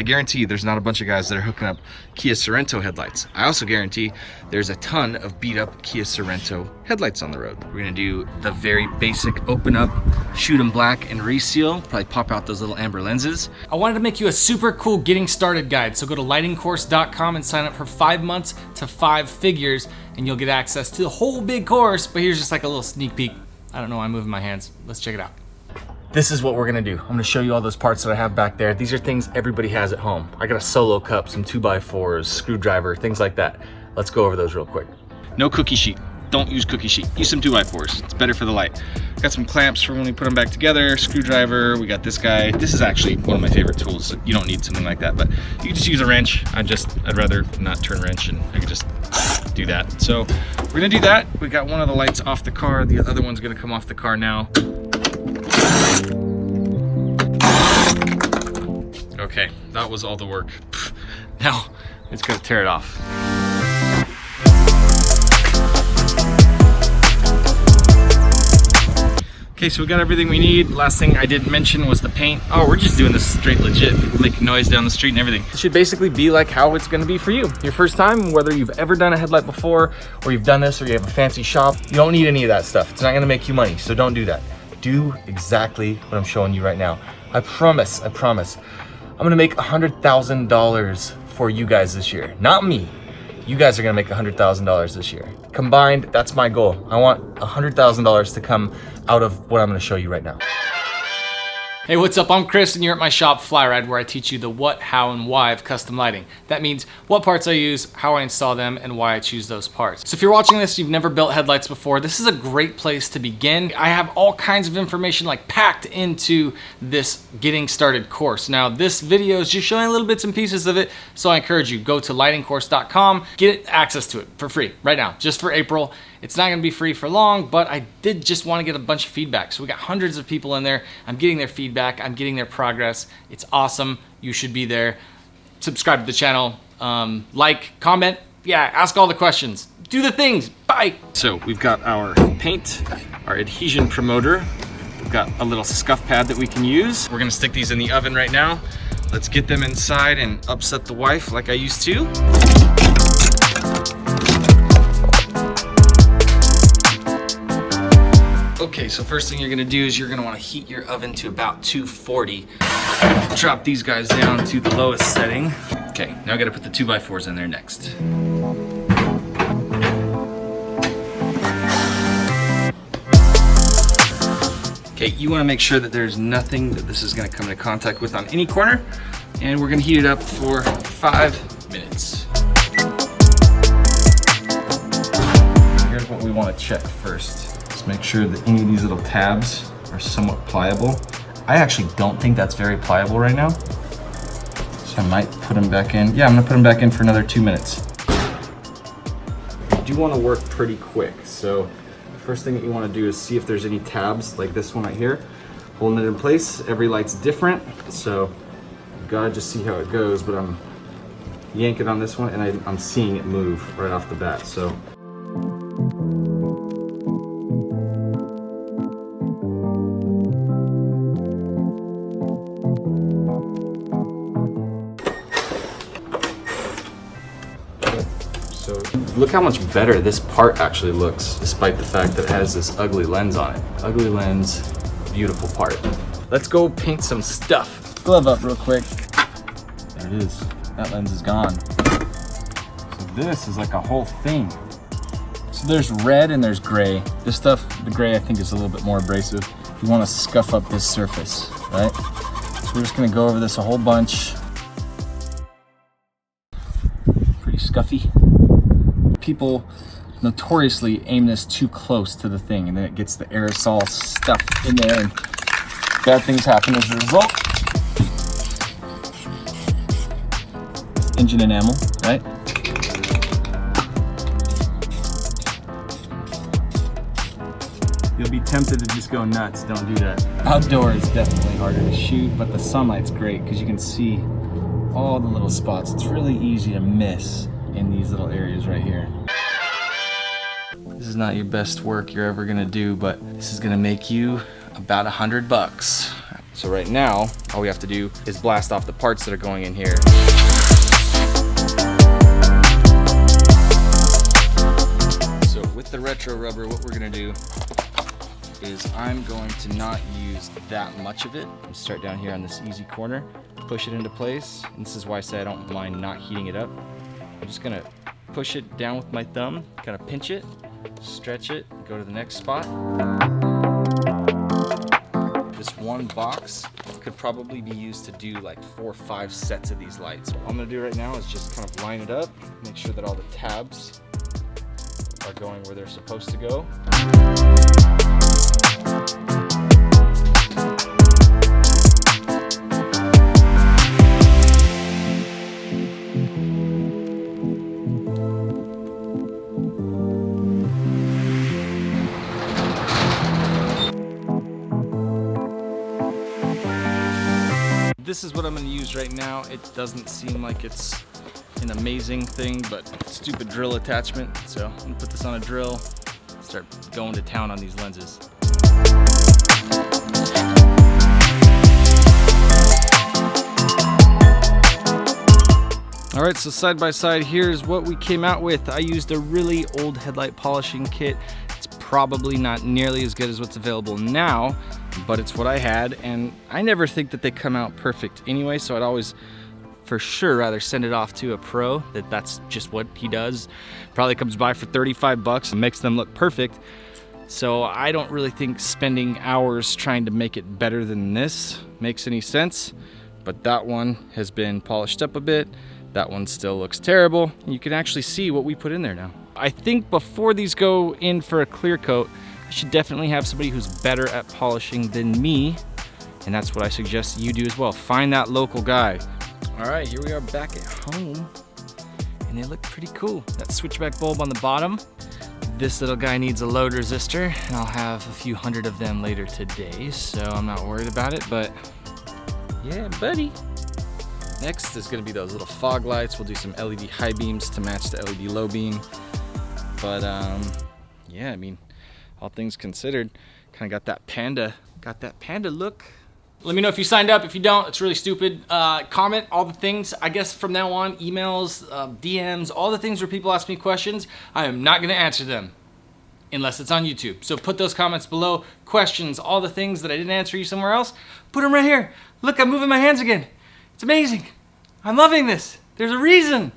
I guarantee there's not a bunch of guys that are hooking up Kia Sorento headlights. I also guarantee there's a ton of beat up Kia Sorento headlights on the road. We're gonna do the very basic open up, shoot them black and reseal, probably pop out those little amber lenses. I wanted to make you a super cool getting started guide, so go to lightingcourse.com and sign up for 5 months to 5 figures, and you'll get access to the whole big course. But here's just like a little sneak peek. I don't know why I'm moving my hands. Let's check it out. This is what we're gonna do. I'm gonna show you all those parts that I have back there. These are things everybody has at home. I got a solo cup, some 2x4s, screwdriver, things like that. Let's go over those real quick. No cookie sheet. Don't use cookie sheet. Use some 2x4s. It's better for the light. Got some clamps for when we put them back together, screwdriver. We got this guy. This is actually one of my favorite tools. You don't need something like that, but you can just use a wrench. I'd rather not turn wrench, and I can just do that. So we're gonna do that. We got one of the lights off the car. The other one's gonna come off the car now. Okay, that was all the work. Now it's gonna tear it off. Okay, so we got everything we need. Last thing I didn't mention was the paint. Oh, we're just doing this straight legit. People making noise down the street and everything. It should basically be like how it's gonna be for you. Your first time, whether you've ever done a headlight before, or you've done this, or you have a fancy shop, you don't need any of that stuff. It's not gonna make you money, so don't do that. Do exactly what I'm showing you right now. I promise. I'm gonna make $100,000 for you guys this year. Not me. You guys are gonna make $100,000 this year. Combined, that's my goal. I want $100,000 to come out of what I'm gonna show you right now. Hey, what's up? I'm Chris, and you're at my shop, FlyRyde, where I teach you the what, how, and why of custom lighting. That means what parts I use, how I install them, and why I choose those parts. So if you're watching this, you've never built headlights before, this is a great place to begin. I have all kinds of information like packed into this getting started course. Now, this video is just showing little bits and pieces of it, so I encourage you, go to lightingcourse.com, get access to it for free right now, just for April. It's not gonna be free for long, but I did just wanna get a bunch of feedback. So we got hundreds of people in there. I'm getting their feedback, I'm getting their progress. It's awesome, you should be there. Subscribe to the channel, like, comment, yeah, ask all the questions. Do the things, bye. So we've got our paint, our adhesion promoter. We've got a little scuff pad that we can use. We're gonna stick these in the oven right now. Let's get them inside and upset the wife like I used to. Okay, so first thing you're gonna do is you're gonna wanna heat your oven to about 240. Drop these guys down to the lowest setting. Okay, now I gotta put the 2x4s in there next. Okay, you wanna make sure that there's nothing that this is gonna come into contact with on any corner, and we're gonna heat it up for 5 minutes. Here's what we wanna check first. Make sure that any of these little tabs are somewhat pliable. I actually don't think that's very pliable right now, so I might put them back in. Yeah, I'm gonna put them back in for another 2 minutes. You do wanna work pretty quick, so the first thing that you wanna do is see if there's any tabs like this one right here, holding it in place. Every light's different, so you gotta just see how it goes, but I'm yanking on this one and I'm seeing it move right off the bat, so. So look how much better this part actually looks, despite the fact that it has this ugly lens on it. Ugly lens, beautiful part. Let's go paint some stuff. Glove up real quick. There it is. That lens is gone. So this is like a whole thing. So there's red and there's gray. This stuff, the gray I think is a little bit more abrasive. You want to scuff up this surface, right? So we're just gonna go over this a whole bunch. Pretty scuffy. People notoriously aim this too close to the thing, and then it gets the aerosol stuff in there and bad things happen as a result. Engine enamel, right? You'll be tempted to just go nuts. Don't do that. Outdoor is definitely harder to shoot, but the sunlight's great because you can see all the little spots. It's really easy to miss in these little areas right here. This is not your best work you're ever gonna do, but this is gonna make you about $100. So right now, all we have to do is blast off the parts that are going in here. So with the retro rubber, what we're gonna do is I'm going to not use that much of it. And start down here on this easy corner, push it into place. And this is why I say I don't mind not heating it up. I'm just gonna push it down with my thumb, kind of pinch it, stretch it, go to the next spot. This one box could probably be used to do like 4 or 5 sets of these lights. What I'm gonna do right now is just kind of line it up, make sure that all the tabs are going where they're supposed to go. This is what I'm going to use right now. It doesn't seem like it's an amazing thing, but stupid drill attachment. So I'm going to put this on a drill, start going to town on these lenses. All right, so side by side, here's what we came out with. I used a really old headlight polishing kit. It's probably not nearly as good as what's available now, but it's what I had, and I never think that they come out perfect anyway, so I'd always for sure rather send it off to a pro that's just what he does. Probably comes by for 35 bucks and makes them look perfect. So I don't really think spending hours trying to make it better than this makes any sense, but that one has been polished up a bit. That one still looks terrible. You can actually see what we put in there now. I think before these go in for a clear coat, I should definitely have somebody who's better at polishing than me, and that's what I suggest you do as well. Find that local guy. All right, here we are back at home, and they look pretty cool. That switchback bulb on the bottom. This little guy needs a load resistor, and I'll have a few hundred of them later today, so I'm not worried about it, but yeah, buddy. Next is gonna be those little fog lights. We'll do some LED high beams to match the LED low beam. But yeah, I mean, all things considered, kind of got that panda look. Let me know if you signed up. If you don't, it's really stupid. Comment all the things. I guess from now on, emails, DMs, all the things where people ask me questions, I am not gonna answer them unless it's on YouTube. So put those comments below. Questions, all the things that I didn't answer you somewhere else, put them right here. Look, I'm moving my hands again. It's amazing. I'm loving this. There's a reason.